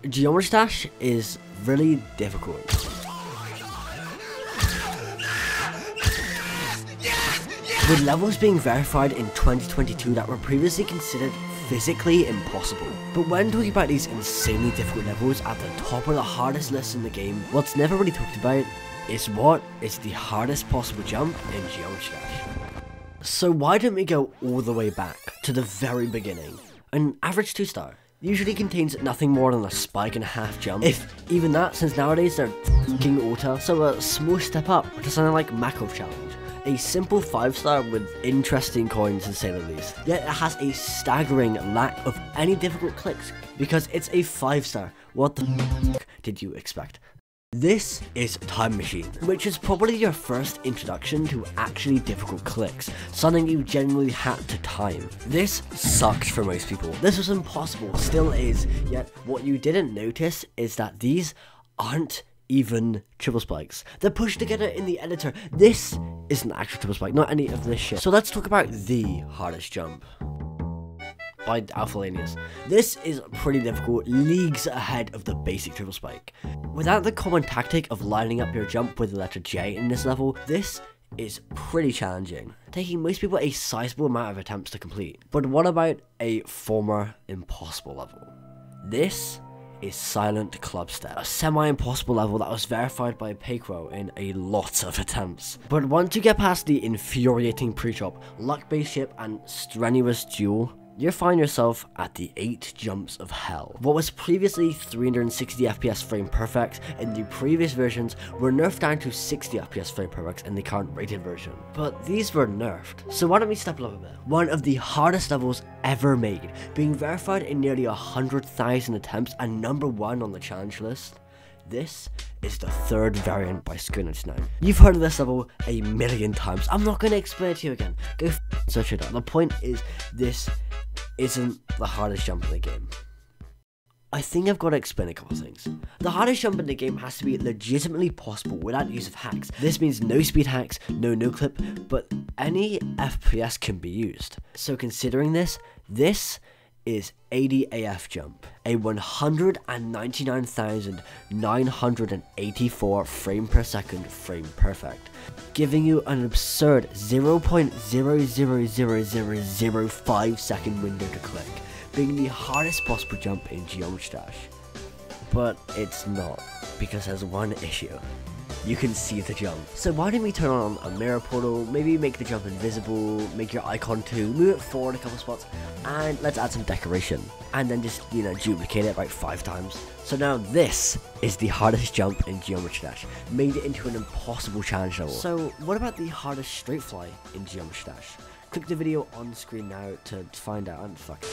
Geometry Dash is really difficult. With levels being verified in 2022 that were previously considered physically impossible. But when talking about these insanely difficult levels at the top of the hardest lists in the game, what's never really talked about is what is the hardest possible jump in Geometry Dash. So why don't we go all the way back to the very beginning? An average 2-star usually contains nothing more than a spike and a half jump, if even that, since nowadays they're f***ing auto, so a small step up to something like Macro Challenge. A simple 5-star with interesting coins to say the least, yet it has a staggering lack of any difficult clicks because it's a 5-star. What the f*** did you expect? This is Time Machine, which is probably your first introduction to actually difficult clicks, something you genuinely had to time. This sucked for most people. This was impossible, still is, yet what you didn't notice is that these aren't even triple spikes. They're pushed together in the editor. This is an actual triple spike, not any of this shit. So let's talk about the hardest jump by Alphalanius. This is pretty difficult, leagues ahead of the basic triple spike. Without the common tactic of lining up your jump with the letter J in this level, this is pretty challenging, taking most people a sizable amount of attempts to complete. But what about a former impossible level? This is Silent Clubstep, a semi-impossible level that was verified by Paycro in a lot of attempts. But once you get past the infuriating pre-chop, luck-based ship, and strenuous duel, you find yourself at the 8 jumps of hell. What was previously 360 FPS frame perfects in the previous versions were nerfed down to 60 FPS frame perfects in the current rated version. But these were nerfed, so why don't we step it up a bit. One of the hardest levels ever made, being verified in nearly 100,000 attempts and #1 on the challenge list. This is the 3rd variant by Screen99. You've heard of this level a million times. I'm not going to explain it to you again. Go search it up. The point is, this isn't the hardest jump in the game. I think I've got to explain a couple of things. The hardest jump in the game has to be legitimately possible without use of hacks. This means no speed hacks, no no-clip, but any FPS can be used. So considering this, this is ADAFJUMP, a 199,984 frame per second frame perfect, giving you an absurd 0.000005 second window to click, being the hardest possible jump in Geometry Dash. But it's not, because there's one issue. You can see the jump. So why don't we turn on a mirror portal, maybe make the jump invisible, make your icon too, move it forward a couple spots, and let's add some decoration. And then just, duplicate it about 5 times. So now this is the hardest jump in Geometry Dash, made it into an impossible challenge level. So what about the hardest straight fly in Geometry Dash? Click the video on screen now to find out, and fuck it.